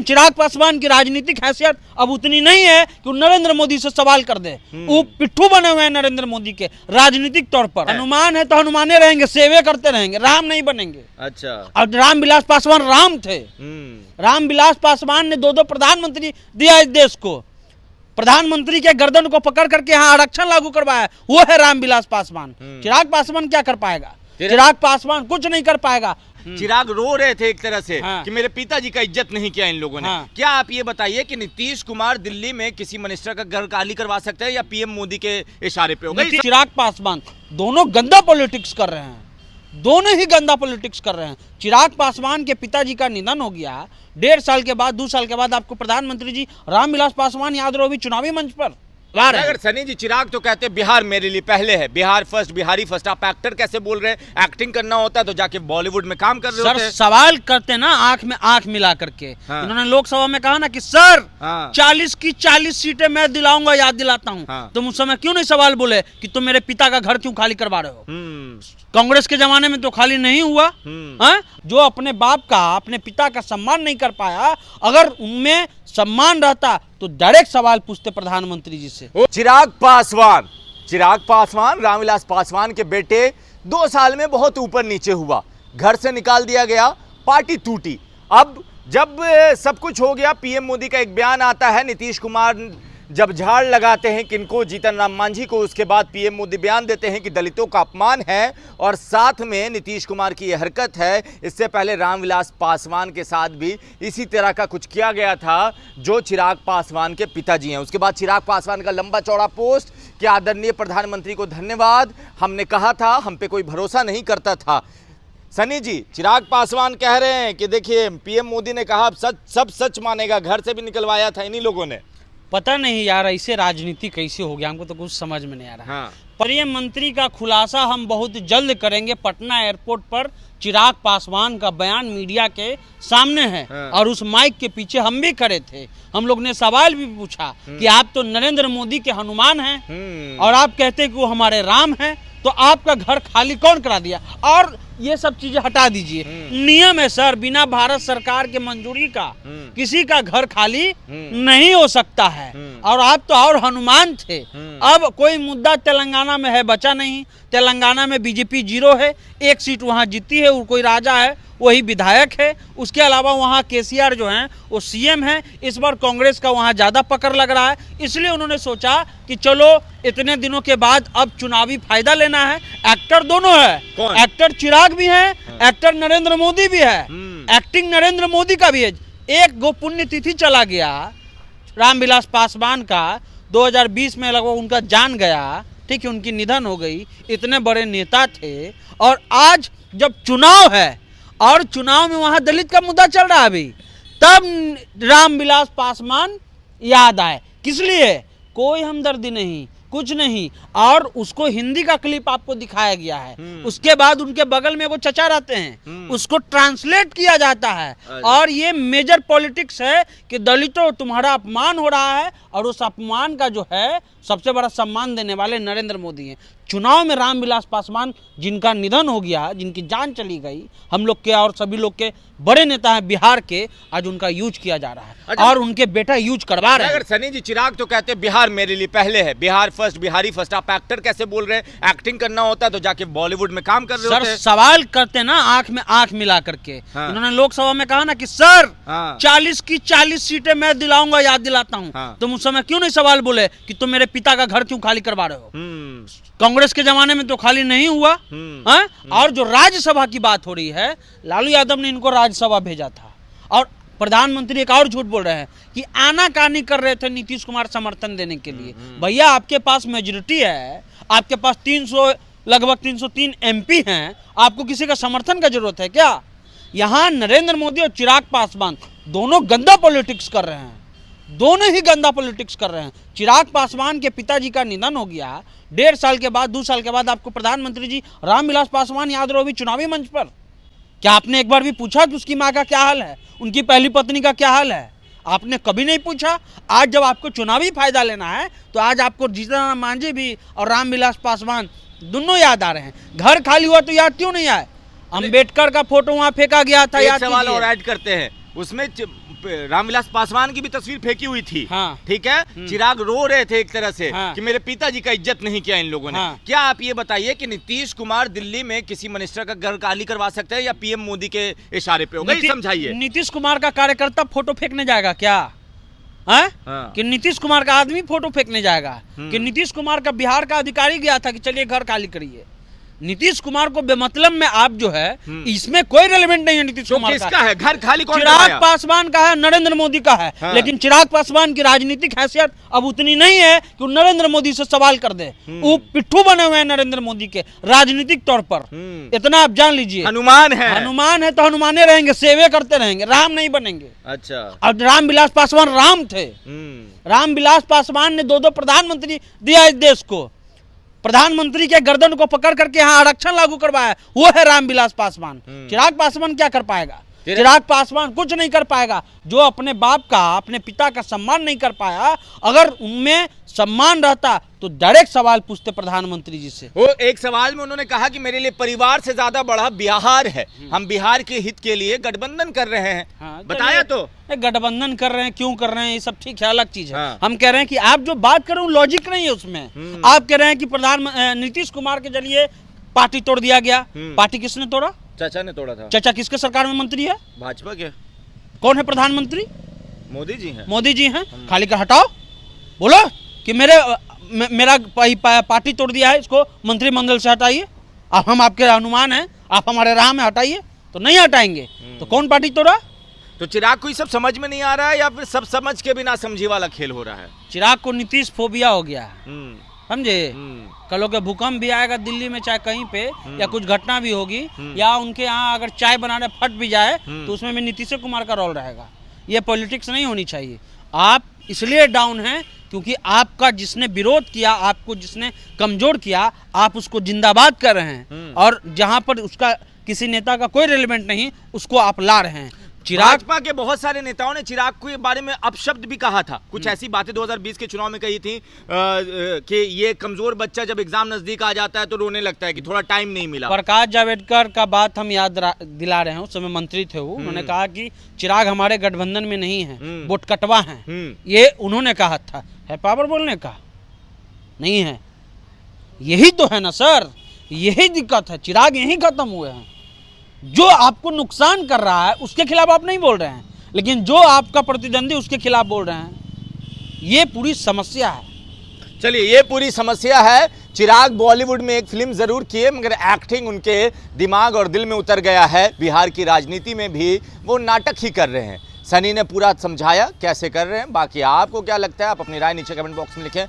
चिराग पासवान की राजनीतिक हैसियत अब उतनी नहीं है कि वो नरेंद्र मोदी से सवाल कर दे। वो पिट्ठू बने हुए हैं नरेंद्र मोदी के राजनीतिक तौर पर। हनुमान है तो हनुमाने रहेंगे, सेवे करते रहेंगे, राम नहीं बनेंगे। अच्छा। और रामविलास पासवान राम थे। रामविलास पासवान ने दो प्रधानमंत्री दिया इस देश को। प्रधानमंत्री के गर्दन को पकड़ करके यहाँ आरक्षण लागू करवाया, वो है रामविलास पासवान। चिराग पासवान क्या कर पाएगा? चिराग पासवान कुछ नहीं कर पाएगा। चिराग रो रहे थे एक तरह से हाँ। कि मेरे पिताजी का इज्जत नहीं किया इन लोगों ने। हाँ। क्या आप ये बताइए कि नीतीश कुमार दिल्ली में किसी मिनिस्टर का घर खाली करवा सकते हैं या पीएम मोदी के इशारे पे होगा? चिराग पासवान दोनों गंदा पॉलिटिक्स कर रहे हैं, दोनों ही गंदा पॉलिटिक्स कर रहे हैं। चिराग पासवान के पिताजी का निधन हो गया, 1.5 साल के बाद 2 साल के बाद आपको प्रधानमंत्री जी रामविलास पासवान याद रहो अभी चुनावी मंच पर अगर सनी जी चिराग तो कहते हैं बिहार मेरे लिए पहले है, बिहार फर्स्ट, बिहारी फर्स्ट। आप एक्टर कैसे बोल रहे हैं? एक्टिंग करना होता है तो जाके बॉलीवुड में काम कर रहे होते हैं। सवाल करते ना आंख में आंख मिला करके। हाँ। इन्होंने लोकसभा में कहा ना कि सर हाँ। 40 की 40 सीटें मैं दिलाऊंगा, याद दिलाता हूँ। हाँ। तुम उस समय क्यों नहीं सवाल बोले कि तुम मेरे पिता का घर क्यों खाली करवा रहे हो? कांग्रेस के जमाने में तो खाली नहीं हुआ। जो अपने बाप का, अपने पिता का सम्मान नहीं कर पाया, अगर उनमें सम्मान रहता तो डायरेक्ट सवाल पूछते प्रधानमंत्री जी से। चिराग पासवान रामविलास पासवान के बेटे 2 साल में बहुत ऊपर नीचे हुआ, घर से निकाल दिया गया, पार्टी टूटी। अब जब सब कुछ हो गया, पीएम मोदी का एक बयान आता है, नीतीश कुमार जब झाड़ लगाते हैं किनको, जीतन राम मांझी को, उसके बाद पीएम मोदी बयान देते हैं कि दलितों का अपमान है। और साथ में नीतीश कुमार की यह हरकत है। इससे पहले रामविलास पासवान के साथ भी इसी तरह का कुछ किया गया था, जो चिराग पासवान के पिताजी हैं। उसके बाद चिराग पासवान का लंबा चौड़ा पोस्ट कि आदरणीय प्रधानमंत्री को धन्यवाद, हमने कहा था, हम पे कोई भरोसा नहीं करता था। सनी जी, चिराग पासवान कह रहे हैं कि देखिए पीएम मोदी ने कहा सब सच मानेगा, घर से भी निकलवाया था इन्हीं लोगों ने। पता नहीं यार ऐसे राजनीति कैसे हो गया, हमको तो कुछ समझ में नहीं आ रहा। हाँ। प्रियम मंत्री का खुलासा हम बहुत जल्द करेंगे। पटना एयरपोर्ट पर चिराग पासवान का बयान मीडिया के सामने है। हाँ। और उस माइक के पीछे हम भी खड़े थे। हम लोग ने सवाल भी पूछा कि आप तो नरेंद्र मोदी के हनुमान हैं और आप कहते हैं कि वो हमारे राम हैं, तो आपका घर खाली कौन करा दिया? और ये सब चीजें हटा दीजिए। नियम है सर, बिना भारत सरकार के मंजूरी का किसी का घर खाली नहीं हो सकता है। और आप तो और हनुमान थे। अब कोई मुद्दा तेलंगाना में है, बचा नहीं। तेलंगाना में बीजेपी 0 है, 1 सीट वहाँ जीती है, और कोई राजा है वही विधायक है। उसके अलावा वहाँ केसीआर जो हैं वो सीएम है। इस बार कांग्रेस का वहाँ ज़्यादा पकड़ लग रहा है, इसलिए उन्होंने सोचा कि चलो इतने दिनों के बाद अब चुनावी फायदा लेना है। एक्टर दोनों है, एक्टर चिराग भी है, एक्टर नरेंद्र मोदी भी है, एक्टिंग नरेंद्र मोदी का भी है। एक गो पुण्यतिथि चला गया रामविलास पासवान का, 2020 में लगभग उनका जान गया, ठीक है, उनकी निधन हो गई। इतने बड़े नेता थे, और आज जब चुनाव है और चुनाव में वहां दलित का मुद्दा चल रहा है अभी, तब रामविलास पासवान याद आए। किस लिए? कोई हमदर्दी नहीं, कुछ नहीं। और उसको हिंदी का क्लिप आपको दिखाया गया है। उसके बाद उनके बगल में वो चचा रहते हैं, उसको ट्रांसलेट किया जाता है। और ये मेजर पॉलिटिक्स है कि दलितों तुम्हारा अपमान हो रहा है, और उस अपमान का जो है सबसे बड़ा सम्मान देने वाले नरेंद्र मोदी हैं। चुनाव में रामविलास पासवान जिनका निधन हो गया, जिनकी जान चली गई, हम लोग के और सभी लोग के बड़े नेता हैं बिहार के, आज उनका यूज किया जा रहा है। अच्छा। और उनके बेटा यूज करवा रहे हैं। अगर सनी जी चिराग तो कहते हैं बिहार मेरे लिए पहले है, बिहार फर्स्ट, बिहारी फर्स्ट। आप एक्टर कैसे बोल रहे हैं? एक्टिंग करना होता है तो जाके बॉलीवुड में काम कर रहे होते हैं। सवाल करते ना आंख में आंख मिला करके। हाँ। इन्होंने लोकसभा में कहा ना कि सर 40 की 40 सीटें मैं दिलाऊंगा, याद दिलाता हूँ। हाँ। तुम उस समय क्यों नहीं सवाल बोले कि तुम मेरे पिता का घर क्यों खाली करवा रहे हो? कांग्रेस के जमाने में तो खाली नहीं हुआ। और जो राज्यसभा की बात हो रही है, लालू यादव ने इनको राज्यसभा भेजा था। और प्रधानमंत्री एक और झूठ बोल रहे हैं कि आनाकानी कर रहे थे नीतीश कुमार समर्थन देने के लिए। भैया आपके पास मेजोरिटी है, आपके पास 300 लगभग 303 एमपी हैं, आपको किसी का समर्थन का जरूरत है क्या? यहाँ नरेंद्र मोदी और चिराग पासवान दोनों गंदा पॉलिटिक्स कर रहे हैं, दोनों ही गंदा पॉलिटिक्स कर रहे हैं। चिराग पासवान के पिताजी का निधन हो गया, 1.5 साल के बाद 2 साल के बाद आपको प्रधानमंत्री जी रामविलास पासवान याद रहो अभी चुनावी मंच पर। क्या आपने एक बार भी पूछा कि उसकी माँ का क्या हाल है, उनकी पहली पत्नी का क्या हाल है? आपने कभी नहीं पूछा। आज जब आपको चुनावी फायदा लेना है तो आज आपको जीतन राम मांझी भी और रामविलास पासवान दोनों याद आ रहे हैं। घर खाली हुआ तो याद क्यों नहीं आए? अंबेडकर का फोटो वहाँ फेंका गया था, याद सवाल और ऐड करते हैं उसमें। रामविलास पासवान की भी तस्वीर फेंकी हुई थी। हाँ। ठीक है, चिराग रो रहे थे एक तरह से हाँ। कि मेरे पिताजी का इज्जत नहीं किया इन लोगों ने। हाँ। क्या आप ये बताइए कि नीतीश कुमार दिल्ली में किसी मिनिस्टर का घर खाली करवा सकते हैं या पीएम मोदी के इशारे पे होगा? ये समझाइए। नीतीश कुमार का कार्यकर्ता फोटो फेंकने जाएगा क्या? हाँ? कि नीतीश कुमार का आदमी फोटो फेंकने जाएगा? कि नीतीश कुमार का बिहार का अधिकारी गया था कि चलिए घर खाली करिए? नीतीश कुमार को बेमतलब में आप जो है, इसमें कोई रेलेवेंट नहीं है नीतीश कुमार का। किसका है घर खाली? कौन चिराग करवाया? पासवान का है, नरेंद्र मोदी का है। हाँ। लेकिन चिराग पासवान की राजनीतिक हैसियत अब उतनी नहीं है कि वो नरेंद्र मोदी से सवाल कर दे। वो पिट्ठू बने हुए हैं नरेंद्र मोदी के राजनीतिक तौर पर, इतना आप जान लीजिए। हनुमान है। हनुमान है तो हनुमाने रहेंगे, सेवे करते रहेंगे, राम नहीं बनेंगे। अच्छा। अब रामविलास पासवान राम थे। रामविलास पासवान ने 2 प्रधानमंत्री दिया इस देश को। प्रधानमंत्री के गर्दन को पकड़ करके यहाँ आरक्षण लागू करवाया, वो है रामविलास पासवान। चिराग पासवान क्या कर पाएगा? चिराग पासवान कुछ नहीं कर पाएगा। जो अपने बाप का, अपने पिता का सम्मान नहीं कर पाया, अगर उनमें सम्मान रहता तो डायरेक्ट सवाल पूछते प्रधानमंत्री जी से। वो एक सवाल में उन्होंने कहा कि मेरे लिए परिवार से ज्यादा बड़ा बिहार है, हम बिहार के हित के लिए गठबंधन कर रहे हैं। हाँ, बताया तो गठबंधन कर रहे हैं, क्यों कर रहे हैं, ये सब ठीक है, अलग चीज है। हाँ। हम कह रहे हैं कि आप जो बात कर रहे हो लॉजिक नहीं है उसमें। आप कह रहे हैं कि नीतीश कुमार के जरिए पार्टी तोड़ दिया गया। पार्टी किसने तोड़ा? चाचा ने तोड़ा था। चाचा किसके सरकार में मंत्री है? भाजपा के। कौन है प्रधानमंत्री? मोदी जी हैं। मोदी जी हैं। खाली कर हटाओ, बोलो कि मेरा पार्टी तोड़ दिया है, इसको मंत्रिमंडल से हटाइए। अब हम आपके हनुमान हैं, आप हमारे राम है, हटाइए। तो नहीं हटाएंगे तो कौन पार्टी तोड़ा? तो चिराग को ये सब समझ में नहीं आ रहा है या फिर सब समझ के बिना समझी वाला खेल हो रहा है? चिराग को नीतीश फोबिया हो गया है, समझे? कल के भूकंप भी आएगा दिल्ली में, चाहे कहीं पे या कुछ घटना भी होगी, या उनके यहाँ अगर चाय बनाने फट भी जाए तो उसमें भी नीतीश कुमार का रोल रहेगा। ये पॉलिटिक्स नहीं होनी चाहिए। आप इसलिए डाउन हैं क्योंकि आपका जिसने विरोध किया, आपको जिसने कमजोर किया, आप उसको जिंदाबाद कर रहे हैं, और जहां पर उसका किसी नेता का कोई रेलेवेंट नहीं, उसको आप ला रहे हैं। भाजपा के बहुत सारे नेताओं ने चिराग के बारे में अपशब्द भी कहा था। कुछ ऐसी बातें 2020 के चुनाव में कही थी कि ये कमजोर बच्चा जब एग्जाम नजदीक आ जाता है तो रोने लगता है कि थोड़ा टाइम नहीं मिला। प्रकाश जावड़ेकर का बात हम याद दिला रहे हैं, उस समय मंत्री थे वो। उन्होंने कहा कि चिराग हमारे गठबंधन में नहीं है, वोट कटवा है। ये उन्होंने कहा था। है पावर बोलने का? नहीं है। यही तो है ना सर, यही दिक्कत है। चिराग यही खत्म हुए हैं। जो आपको नुकसान कर रहा है उसके खिलाफ आप नहीं बोल रहे हैं, लेकिन जो आपका प्रतिद्वंदी उसके खिलाफ बोल रहे हैं। ये पूरी समस्या है। चलिए, ये पूरी समस्या है। चिराग बॉलीवुड में एक फिल्म जरूर किए, मगर एक्टिंग उनके दिमाग और दिल में उतर गया है। बिहार की राजनीति में भी वो नाटक ही कर रहे हैं। सनी ने पूरा समझाया कैसे कर रहे हैं। बाकी आपको क्या लगता है? आप अपनी राय नीचे कमेंट बॉक्स में लिखें।